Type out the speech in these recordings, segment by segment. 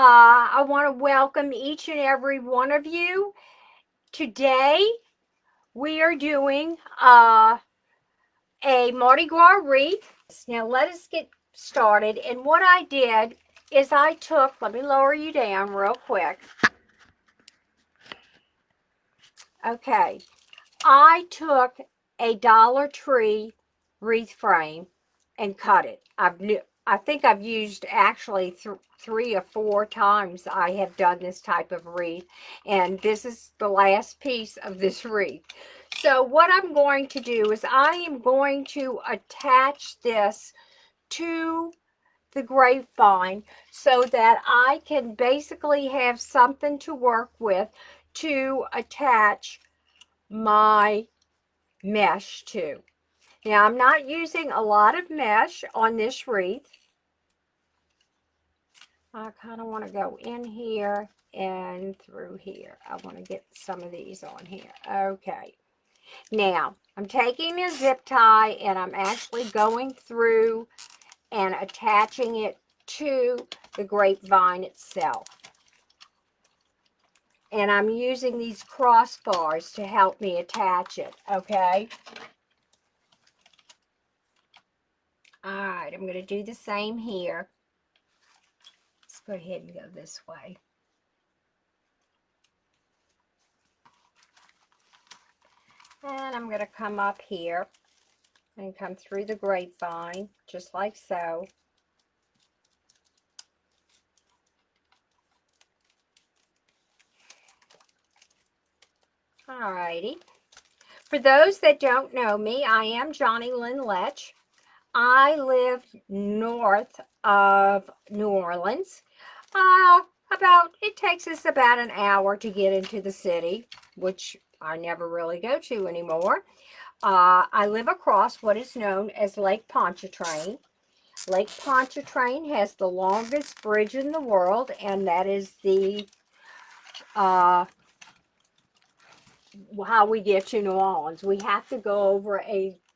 I want to welcome each and every one of you. Today we are doing a Mardi Gras wreath. Now let us get started. And what I did is I took, let me lower you down real quick. Okay, I took a Dollar Tree wreath frame and cut it. I think I've used actually 3 or 4 times I have done this type of wreath, and this is the last piece of this wreath. So what I'm going to do is I am going to attach this to the grapevine so that I can basically have something to work with to attach my mesh to. Now I'm not using a lot of mesh on this wreath. I kind of want to go in here and through here. I want to get some of these on here. Okay. Now I'm taking a zip tie and I'm actually going through and attaching it to the grapevine itself. And I'm using these crossbars to help me attach it. Okay. All right, I'm going to do the same here. Let's go ahead and go this way. And I'm going to come up here and come through the grapevine, just like so. All righty. For those that don't know me, I am Johnnie Lynn Letch. I live north of New Orleans. It takes us about an hour to get into the city, which I never really go to anymore. I live across what is known as Lake Pontchartrain. Lake Pontchartrain has the longest bridge in the world, and that is the how we get to New Orleans. We have to go over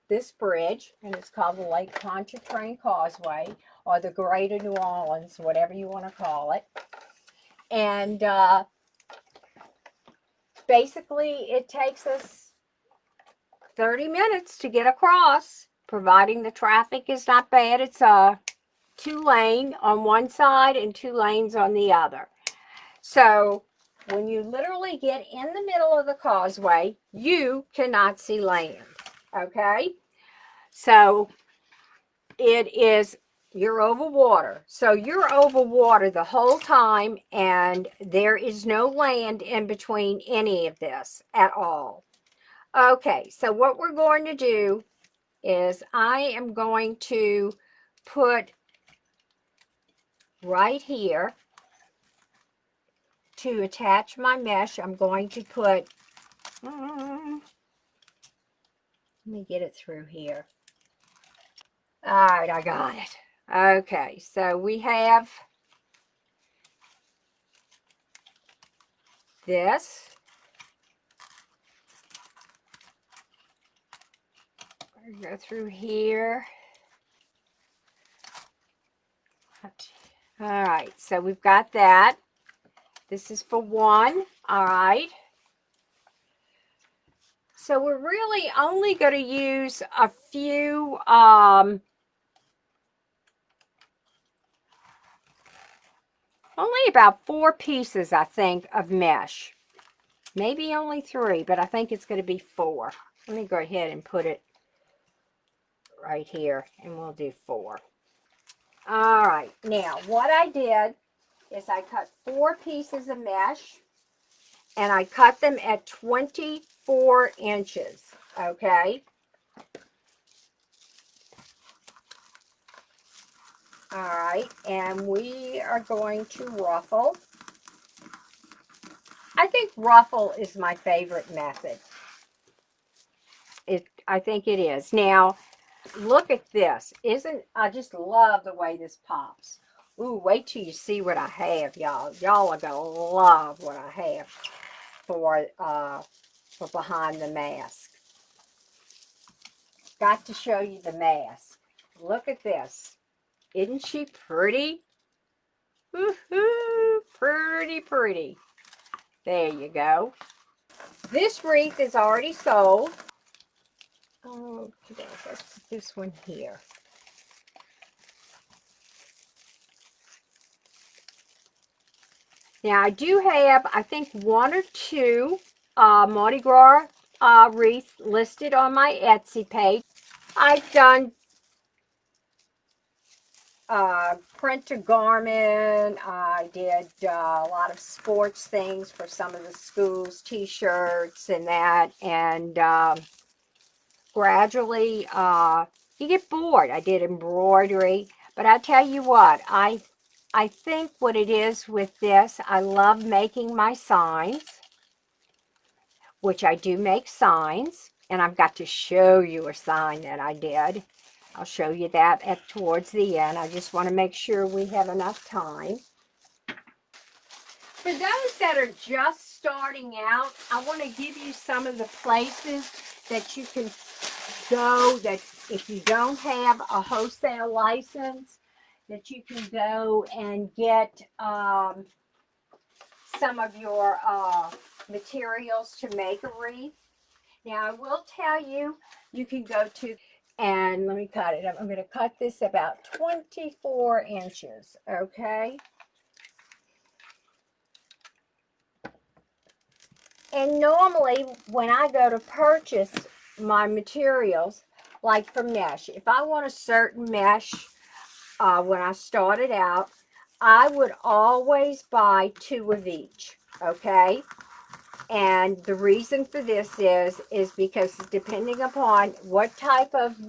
this bridge, and it's called the Lake Pontchartrain Causeway, or the Greater New Orleans, whatever you want to call it. And basically, it takes us 30 minutes to get across, providing the traffic is not bad. It's a 2-lane on one side and 2 lanes on the other. So when you literally get in the middle of the causeway, you cannot see land. Okay? So you're over water. So you're over water the whole time, and there is no land in between any of this at all. Okay, so what we're going to do is I am going to put right here to attach my mesh. I'm going to put, let me get it through here. All right, I got it. Okay, so we have this. Go through here. All right, so we've got that. This is for one. All right. So we're really only going to use a few only about 4 pieces, I think, of mesh. Maybe only 3, but I think it's going to be 4. Let me go ahead and put it right here, and we'll do 4. All right, now what I did is I cut 4 pieces of mesh, and I cut them at 24 inches, okay? All right, and we are going to ruffle. I think ruffle is my favorite method. I think it is. Now, look at this. I just love the way this pops. Ooh, wait till you see what I have, y'all. Y'all are going to love what I have for behind the mask. Got to show you the mask. Look at this. Isn't she pretty? Woohoo! Pretty, pretty. There you go. This wreath is already sold. Oh, let's put this one here. Now, I do have, I think, one or two Mardi Gras wreaths listed on my Etsy page. I've done print to garment. I did a lot of sports things for some of the schools, t-shirts and that. And gradually, you get bored. I did embroidery. But I tell you what, I think what it is with this, I love making my signs, which I do make signs, and I've got to show you a sign that I did. I'll show you that towards the end. I just want to make sure we have enough time. For those that are just starting out, I want to give you some of the places that you can go, that if you don't have a wholesale license, that you can go and get some of your materials to make a wreath. Now, I will tell you, you can go to, and let me cut it. I'm going to cut this about 24 inches, okay? And normally, when I go to purchase my materials, like for mesh, if I want a certain mesh, when I started out, I would always buy 2 of each, okay? And the reason for this is because depending upon what type of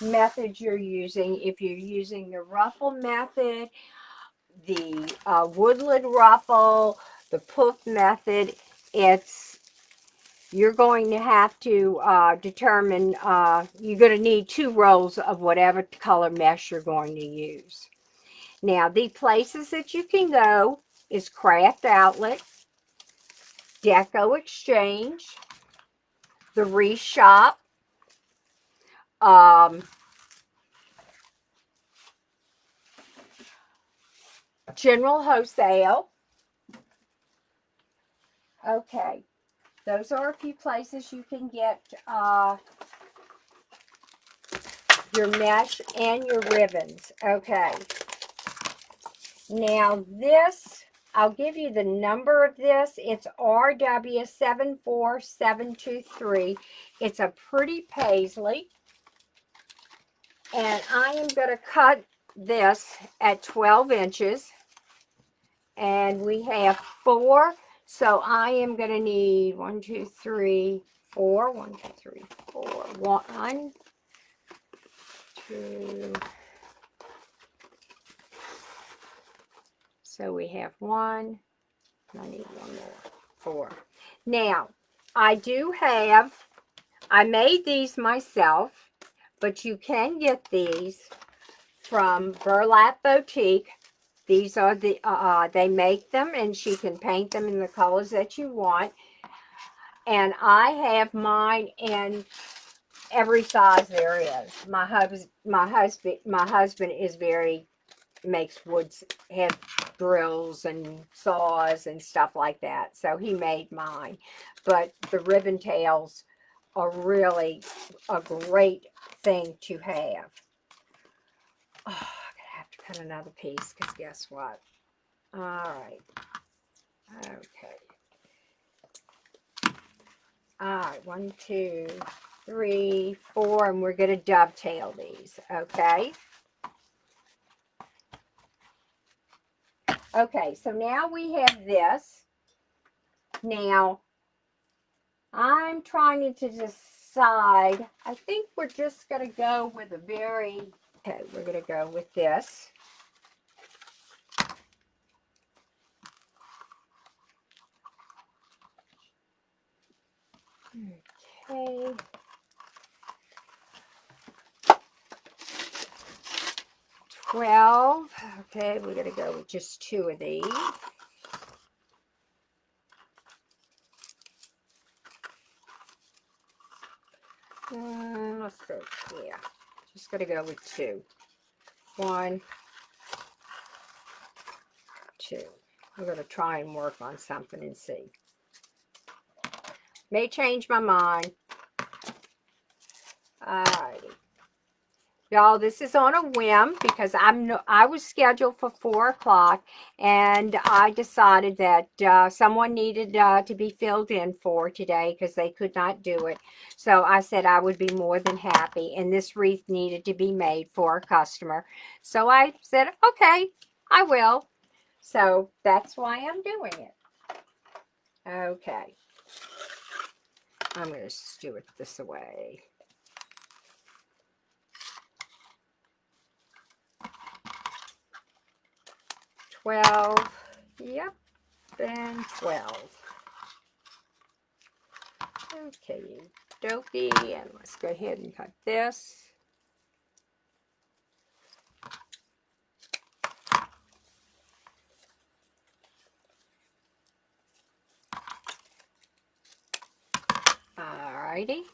method you're using, if you're using the ruffle method, the woodland ruffle, the poof method, you're going to have to determine, you're going to need 2 rolls of whatever color mesh you're going to use. Now, the places that you can go is Craft Outlet, Deco Exchange, the Wreath Shop, General Wholesale. Okay, those are a few places you can get your mesh and your ribbons. Okay, now this, I'll give you the number of this. It's RW74723. It's a pretty paisley. And I am going to cut this at 12 inches. And we have 4. So I am going to need 1, 2, 3, 4. 1, 2, 3, 4. 1, 2. So we have 1. I need 1 more. 4. Now, I made these myself, but you can get these from Burlap Boutique. These are the, they make them, and she can paint them in the colors that you want. And I have mine in every size there is. My husband is makes woods, has drills and saws and stuff like that. So he made mine. But the ribbon tails are really a great thing to have. Oh, I'm going to have to cut another piece, because guess what? All right. Okay. All right. 1, 2, 3, 4, and we're going to dovetail these. Okay. Okay. So now we have this. Now, I'm trying to decide. I think we're just going to go with okay, we're going to go with this. Okay. $12. Okay, we're going to go with just 2 of these. Let's see. Yeah, just going to go with 2. 1, too. I'm going to try and work on something and see. May change my mind. Alrighty. Y'all, this is on a whim because I was scheduled for 4 o'clock, and I decided that someone needed to be filled in for today because they could not do it. So I said I would be more than happy, and this wreath needed to be made for a customer. So I said, okay, I will. So that's why I'm doing it. Okay. I'm going to do it this way. 12, yep, and 12. Okay, dokey, and let's go ahead and cut this. Alrighty.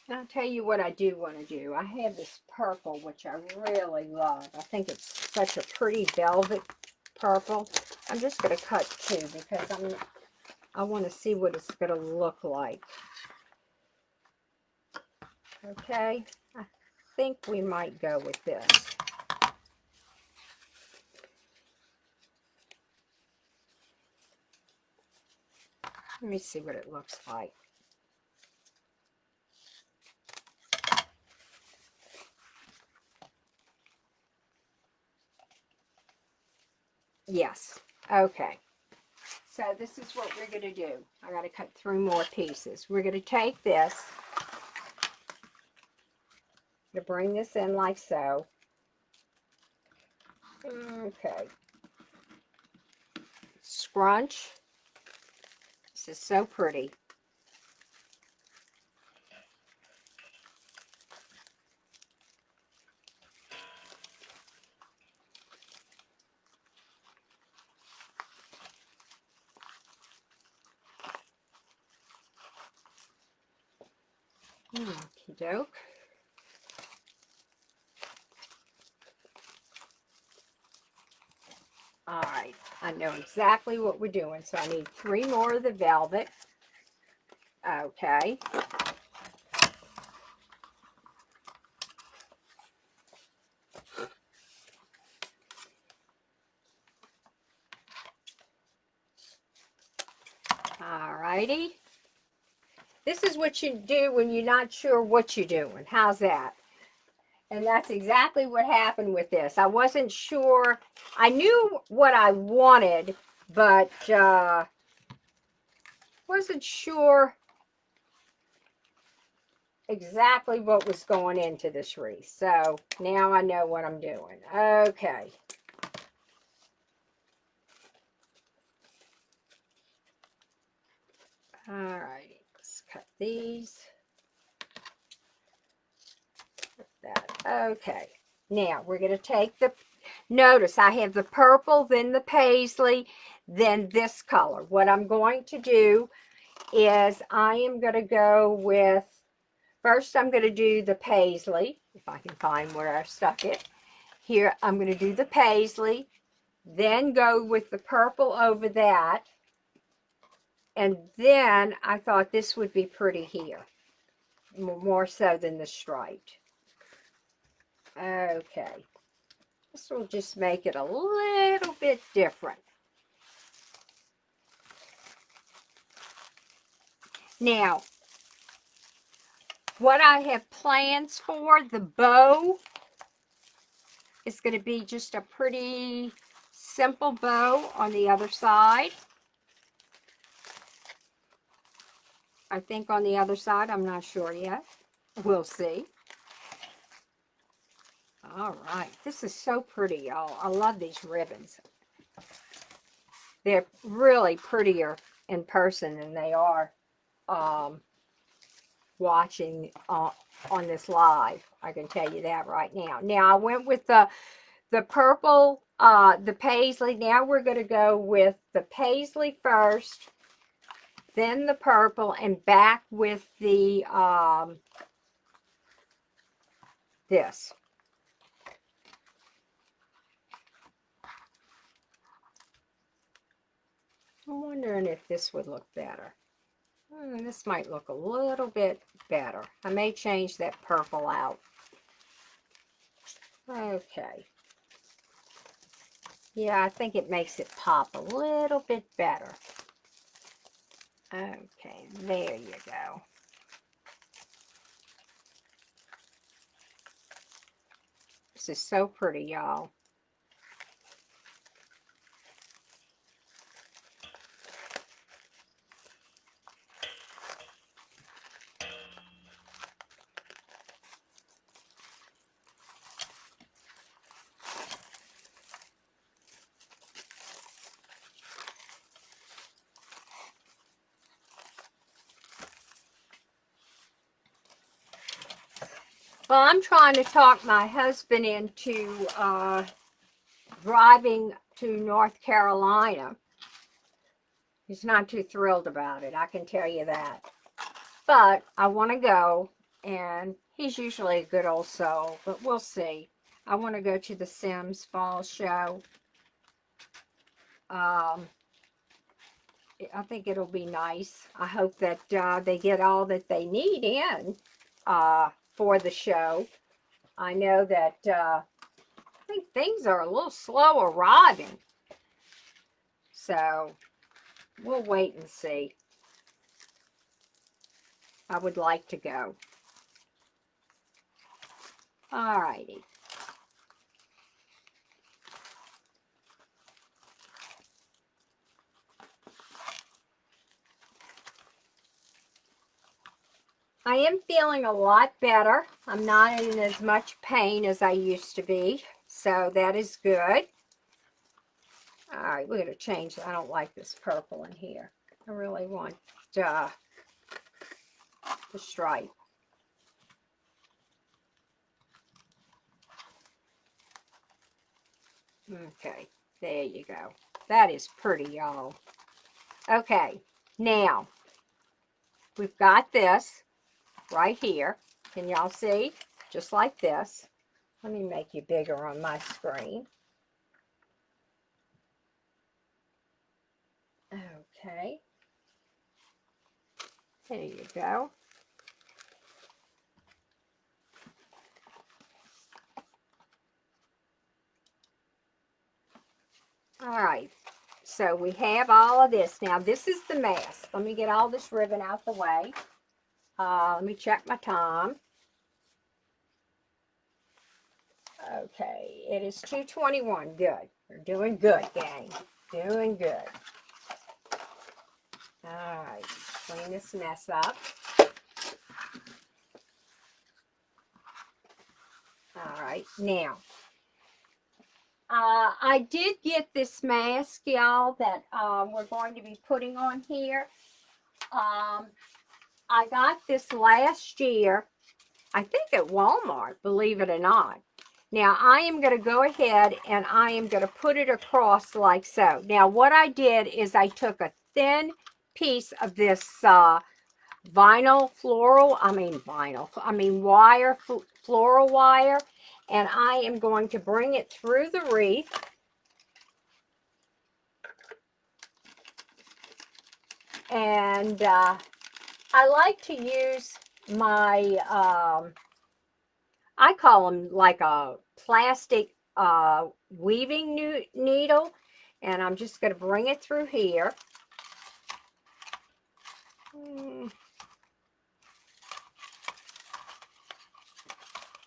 I'll tell you what I do want to do. I have this purple, which I really love. I think it's such a pretty velvet purple. I'm just going to cut 2 because I want to see what it's going to look like. Okay, I think we might go with this. Let me see what it looks like. Yes. Okay. So this is what we're going to do. I got to cut 3 more pieces. We're going to take this. I'm going to bring this in like so. Okay. Scrunch. This is so pretty. Okie doke. All right, I know exactly what we're doing. So I need 3 more of the velvet. Okay. All righty. This is what you do when you're not sure what you're doing. How's that? And that's exactly what happened with this. I wasn't sure. I knew what I wanted, but wasn't sure exactly what was going into this wreath. So now I know what I'm doing. Okay. All right. Let's cut these. That. Okay. Now we're going to take the, notice I have the purple, then the paisley, then this color. What I'm going to do is I am going to go with, first I'm going to do the paisley, if I can find where I stuck it. Here I'm going to do the paisley, then go with the purple over that, and then I thought this would be pretty here, more so than the striped. Okay. This will just make it a little bit different. Now, what I have plans for, the bow is going to be just a pretty simple bow on the other side. I think on the other side, I'm not sure yet. We'll see. All right, this is so pretty, y'all. I love these ribbons. They're really prettier in person than they are watching on this live. I can tell you that right now. Now, I went with the purple the paisley. Now we're going to go with the paisley first, then the purple, and back with the this. I'm wondering if this would look better. This might look a little bit better. I may change that purple out. Okay. Yeah, I think it makes it pop a little bit better. Okay, there you go. This is so pretty, y'all. Well, I'm trying to talk my husband into driving to North Carolina. He's not too thrilled about it, I can tell you that. But I want to go, and he's usually a good old soul, but we'll see. I want to go to the Sims Fall Show. I think it'll be nice. I hope that they get all that they need in for the show. I know that I think things are a little slow arriving. So we'll wait and see. I would like to go. All righty. I am feeling a lot better. I'm not in as much pain as I used to be. So that is good. All right, we're going to change. I don't like this purple in here. I really want the stripe. Okay, there you go. That is pretty, y'all. Okay, now we've got this right here. Can y'all see? Just like this. Let me make you bigger on my screen. Okay. There you go. All right. So we have all of this. Now this is the mask. Let me get all this ribbon out the way. Let me check my time. Okay, it is 2:21. Good. We're doing good, gang. Doing good. All right, clean this mess up. All right, now, I did get this mask, y'all, that we're going to be putting on here. I got this last year, I think at Walmart, believe it or not. Now, I am going to go ahead and I am going to put it across like so. Now, what I did is I took a thin piece of this wire, floral wire, and I am going to bring it through the wreath. And I like to use my, I call them like a plastic weaving needle. And I'm just going to bring it through here.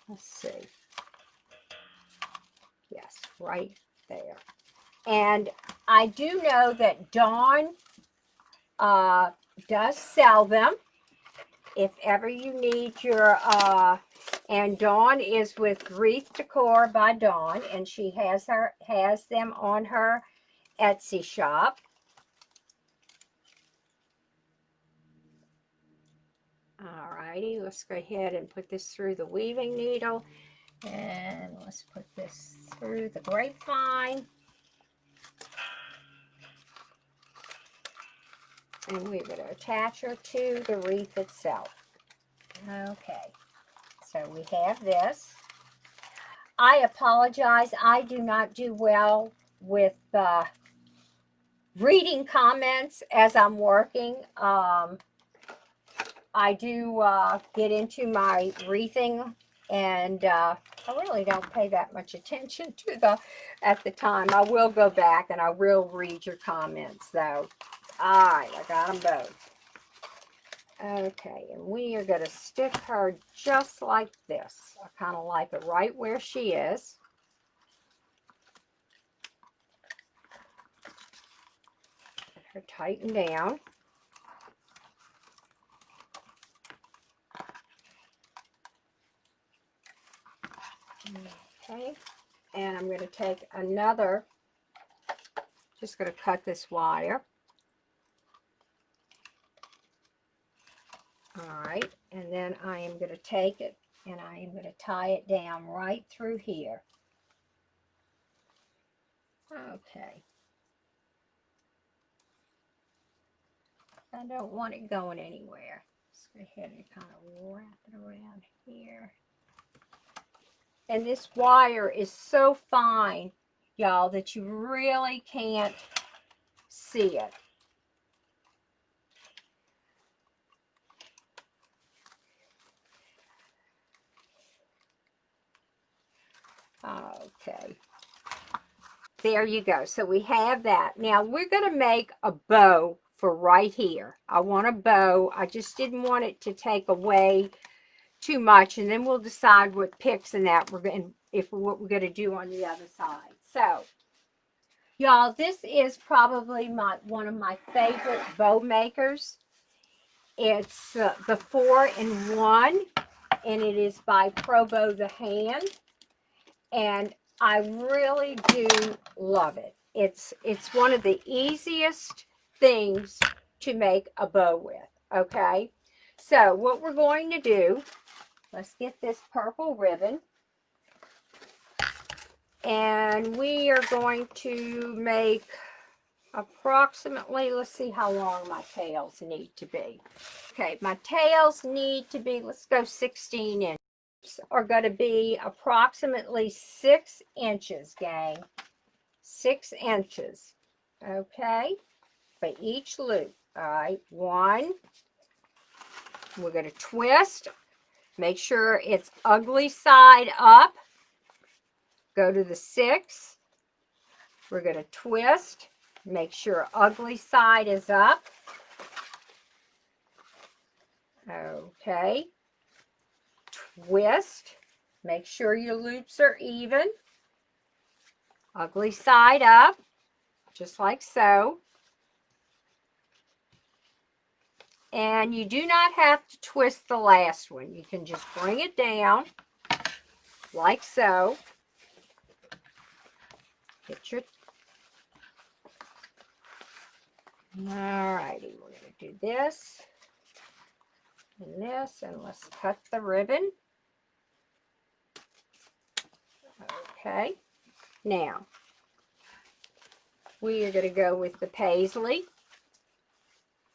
Let's see. Yes, right there. And I do know that Dawn does sell them. If ever you need your, and Dawn is with Wreath Decor by Dawn, and she has them on her Etsy shop. All righty, let's go ahead and put this through the weaving needle. And let's put this through the grapevine. And we're going to attach her to the wreath itself. Okay, so we have this. I apologize. I do not do well with reading comments as I'm working. I do get into my wreathing, and I really don't pay that much attention to at the time. I will go back and I will read your comments though. All right, I got them both. Okay, and we are going to stick her just like this. I kind of like it right where she is. Get her tightened down. Okay, and I'm going to take another, just going to cut this wire. All right, and then I am going to take it and I am going to tie it down right through here. Okay. I don't want it going anywhere. Let's go ahead and kind of wrap it around here. And this wire is so fine, y'all, that you really can't see it. Okay. There you go. So we have that. Now we're going to make a bow for right here. I want a bow. I just didn't want it to take away too much, and then we'll decide what picks and that we're going, what we're going to do on the other side. So y'all, this is probably one of my favorite bow makers. It's the 4-in-1, and it is by Probo the Hand, and I really do love it. It's one of the easiest things to make a bow with. Okay, so what we're going to do, let's get this purple ribbon. And we are going to make approximately, let's see how long my tails need to be. Okay, my tails need to be, let's go 16 inches. Are going to be approximately 6 inches, gang. 6 inches. Okay, for each loop. All right, one. We're going to twist. Make sure it's ugly side up. Go to the 6. We're going to twist. Make sure ugly side is up. Okay. Twist. Make sure your loops are even. Ugly side up. Just like so. And you do not have to twist the last one. You can just bring it down like so. Get your... Alrighty, we're going to do this and this, and let's cut the ribbon. Okay, now we are going to go with the paisley.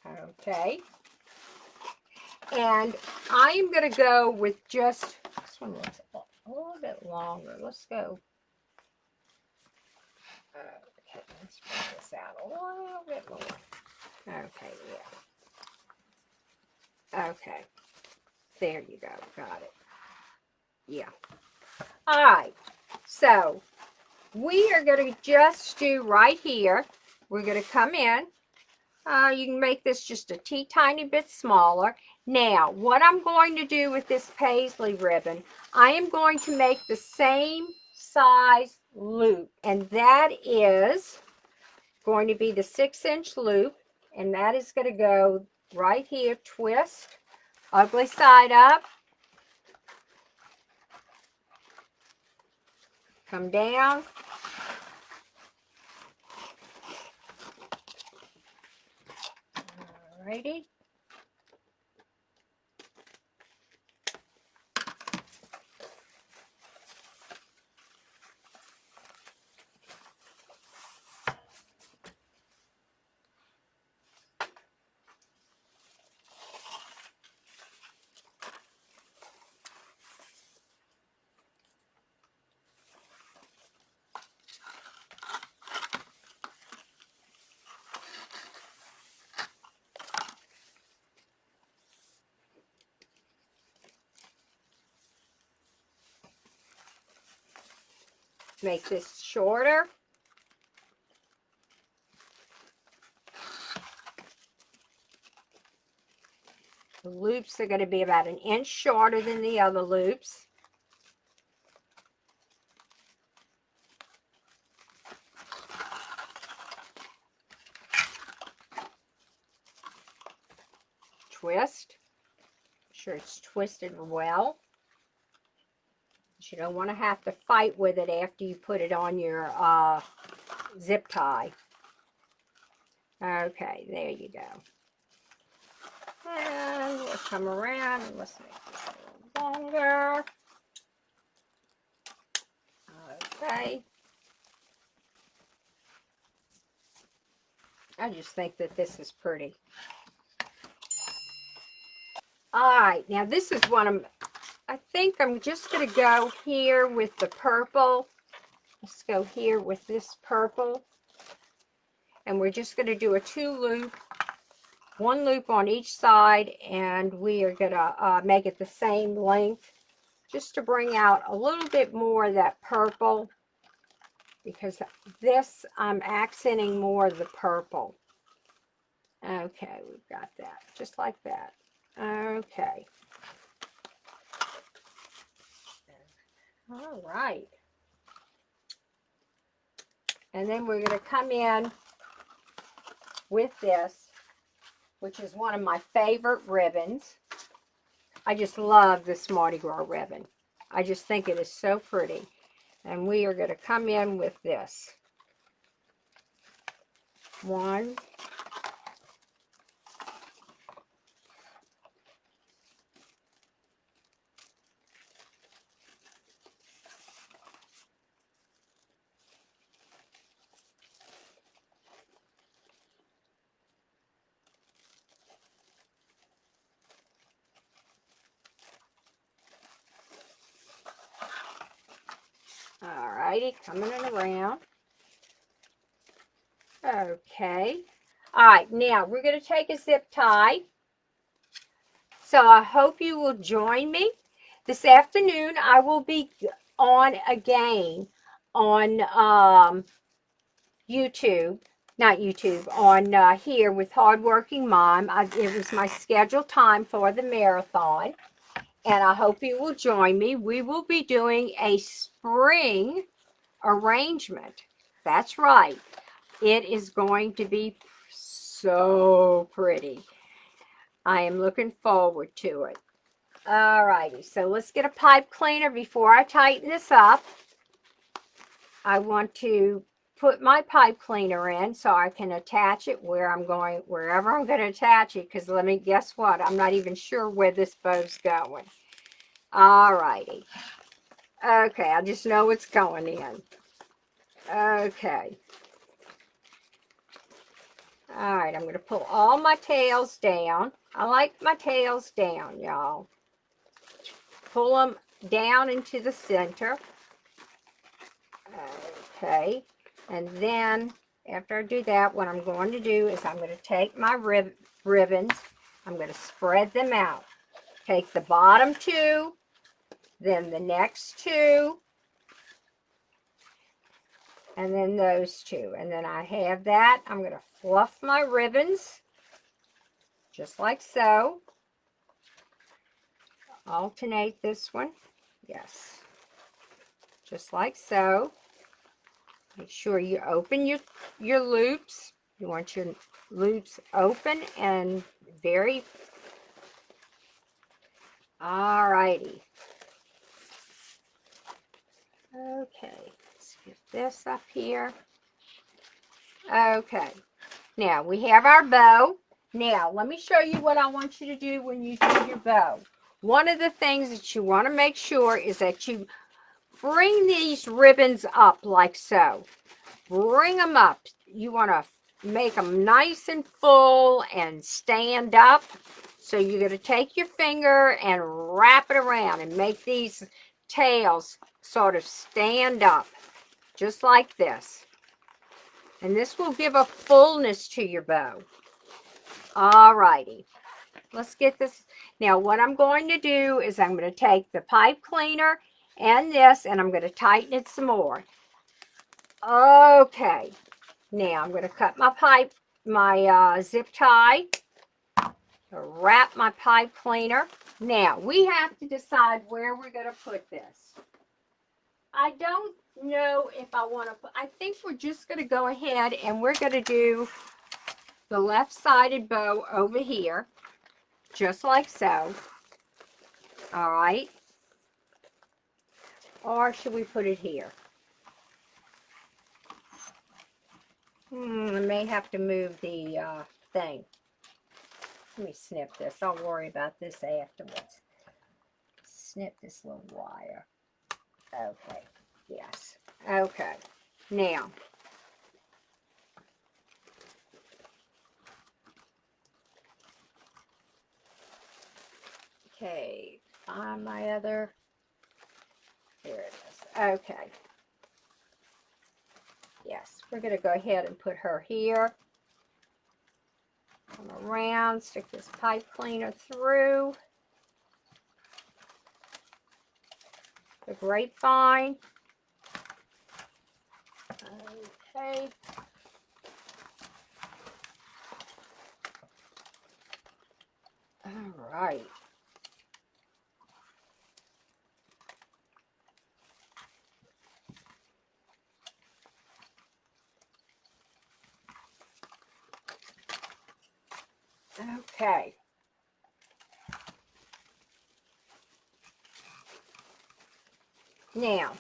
Okay, and I am going to go with just, this one looks a little bit longer. Let's go. Okay, let's bring this out a little bit more. Okay, yeah. Okay, there you go. Got it. Yeah. All right, so we are going to just do right here. We're going to come in. You can make this just a tiny bit smaller. Now, what I'm going to do with this paisley ribbon, I am going to make the same size loop, and that is going to be the 6-inch loop, and that is going to go right here, twist, ugly side up, come down, alrighty. make this shorter. The loops are going to be about 1 inch shorter than the other loops. Twist. Make sure it's twisted well. You don't want to have to fight with it after you put it on your zip tie. Okay, there you go. And we'll come around and let's make this a little longer. Okay. I just think that this is pretty. All right, now this is one I think I'm just going to go here with the purple. Let's go here with this purple. And we're just going to do a 2-loop, 1 loop on each side, and we are going to make it the same length just to bring out a little bit more of that purple, because this I'm accenting more of the purple. Okay, we've got that, just like that. Okay. All right. And then we're going to come in with this, which is one of my favorite ribbons. I just love this Mardi Gras ribbon. I just think it is so pretty. And we are going to come in with this. 1, Alrighty, coming around. Okay. Alright, now we're going to take a zip tie. So I hope you will join me. This afternoon I will be on again on YouTube. Not YouTube, on here with Hardworking Mom. It was my scheduled time for the marathon. And I hope you will join me. We will be doing a spring arrangement. That's right. It is going to be so pretty. I am looking forward to it. Alrighty, so let's get a pipe cleaner before I tighten this up. I want to put my pipe cleaner in so I can attach it wherever I'm going to attach it, because let me guess what, I'm not even sure where this bow's going. Alrighty. Okay, I just know it's going in. Okay. Alright, I'm going to pull all my tails down. I like my tails down, y'all. Pull them down into the center. Okay. And then, after I do that, what I'm going to do is I'm going to take my ribbons. I'm going to spread them out. Take the bottom 2, then the next 2, and then those 2. And then I have that. I'm going to fluff my ribbons, just like so. Alternate this one. Yes. Just like so. Make sure you open your loops. You want your loops open and very... Alrighty. Okay, let's get this up here. Okay, now we have our bow. Now, let me show you what I want you to do when you do your bow. One of the things that you want to make sure is that you bring these ribbons up like so. Bring them up. You want to make them nice and full and stand up. So you're going to take your finger and wrap it around and make these tails sort of stand up, just like this. And this will give a fullness to your bow. Alrighty. Let's get this. Now what I'm going to do is I'm going to take the pipe cleaner and this, and I'm going to tighten it some more. Okay, now I'm going to cut my zip tie, wrap my pipe cleaner. Now we have to decide where we're going to put this. I don't know if I want to put, I think we're just going to go ahead and we're going to do the left-sided bow over here, just like so. All right. Or should we put it here? I may have to move the thing. Let me snip this. I'll worry about this afterwards. Snip this little wire. Okay. Yes. Okay. Now. Okay. Find my other. Here it is. Okay. Yes. We're going to go ahead and put her here. Come around. Stick this pipe cleaner through the grapevine. Okay. All right. Okay. Now,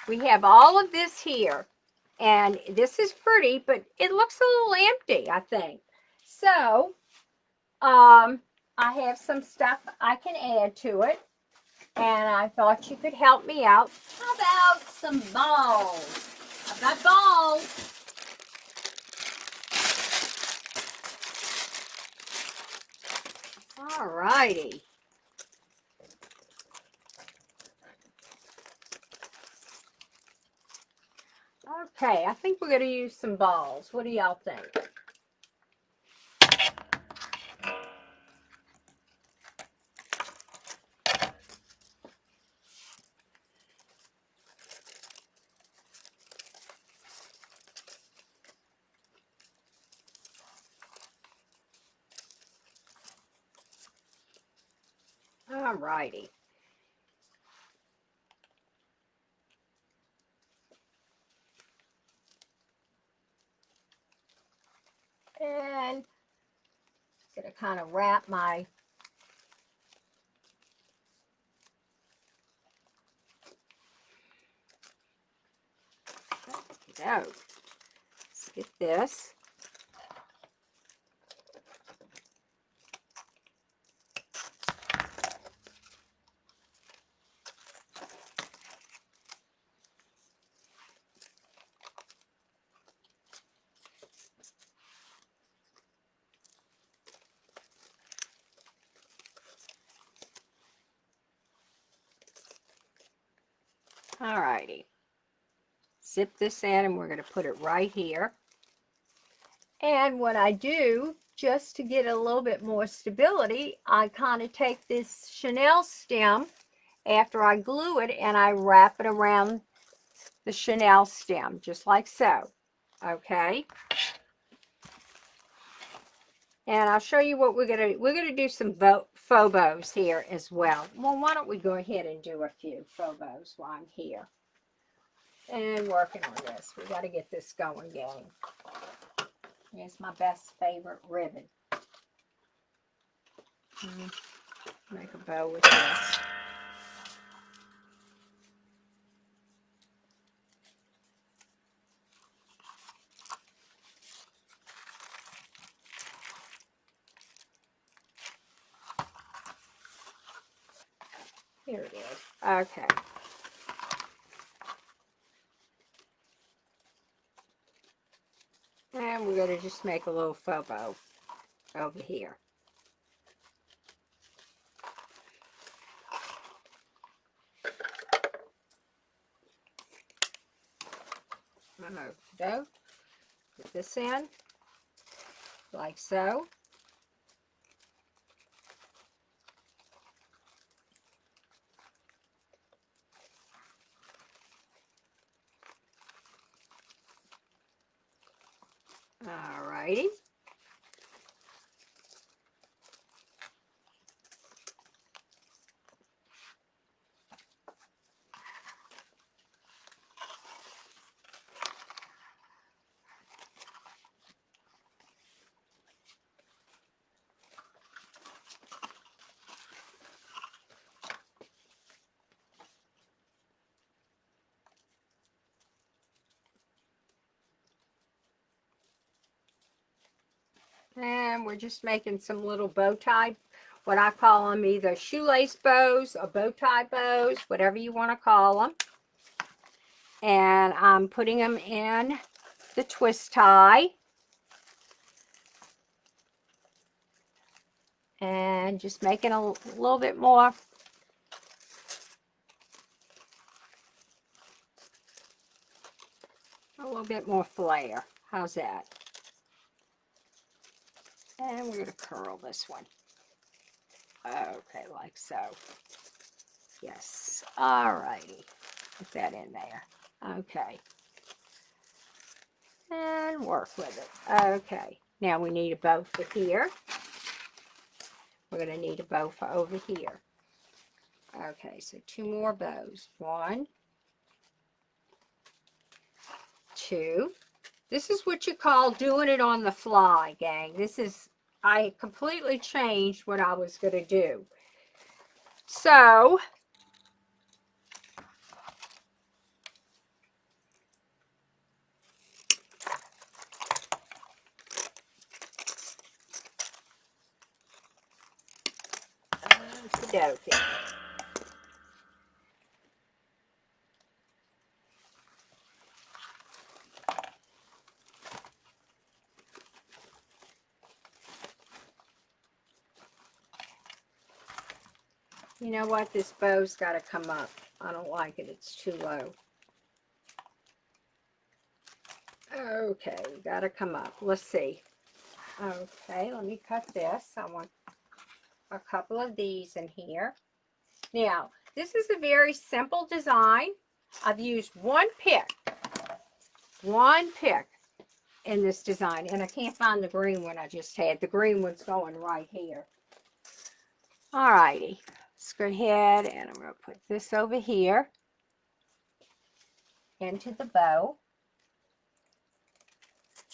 we have all of this here, and this is pretty, but it looks a little empty, I think. So, I have some stuff I can add to it, and I thought you could help me out. How about some balls? I've got balls. All righty. Okay, I think we're going to use some balls. What do y'all think? All righty. And I'm going to kind of wrap my go. Let's get this. All righty. Zip this in and we're going to put it right here. And what I do, just to get a little bit more stability, I kind of take this chenille stem after I glue it and I wrap it around the chenille stem, just like so. Okay. And I'll show you what we're going to do. We're going to do some faux bows here as well. Well, why don't we go ahead and do a few faux bows while I'm here. And working on this. We got to get this going, gang. Here's my best favorite ribbon. Make a bow with this. Here it is. Okay. And we're going to just make a little faux bow over here. Go. Put this in, like so. All righty. And we're just making some little bow tie, what I call them, either shoelace bows or bow tie bows, whatever you want to call them. And I'm putting them in the twist tie. And just making a little bit more. A little bit more flare. How's that? And we're going to curl this one. Okay, like so. Yes. All righty. Put that in there. Okay. And work with it. Okay. Now we need a bow for here. We're going to need a bow for over here. Okay, so 2 more bows. 1, 2. This is what you call doing it on the fly, gang. I completely changed what I was going to do. So, okey-dokey. You know what? This bow's got to come up. I don't like it. It's too low. Okay, got to come up. Let's see. Okay, let me cut this. I want a couple of these in here. Now, this is a very simple design. I've used one pick in this design, and I can't find the green one I just had. The green one's going right here. All righty, let's go ahead and I'm going to put this over here into the bow,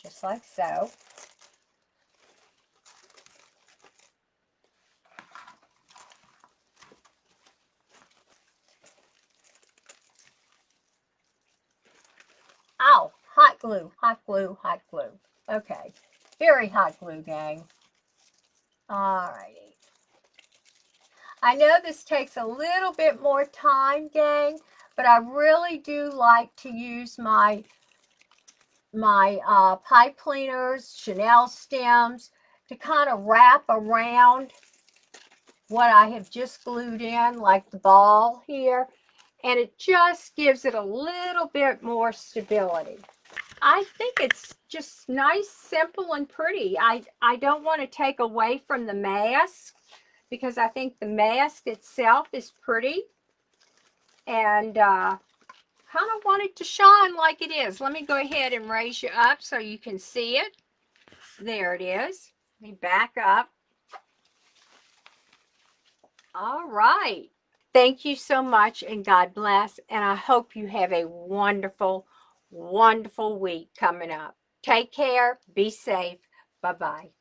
just like so. Ow, hot glue, hot glue, hot glue. Okay, very hot glue, gang. All righty. I know this takes a little bit more time, gang, but I really do like to use my pipe cleaners, Chanel stems, to kind of wrap around what I have just glued in, like the ball here, and it just gives it a little bit more stability. I think it's just nice, simple, and pretty. I don't want to take away from the mask because I think the mask itself is pretty, and kind of want it to shine like it is. Let me go ahead and raise you up so you can see it. There it is. Let me back up. All right. Thank you so much, and God bless. And I hope you have a wonderful, wonderful week coming up. Take care. Be safe. Bye-bye.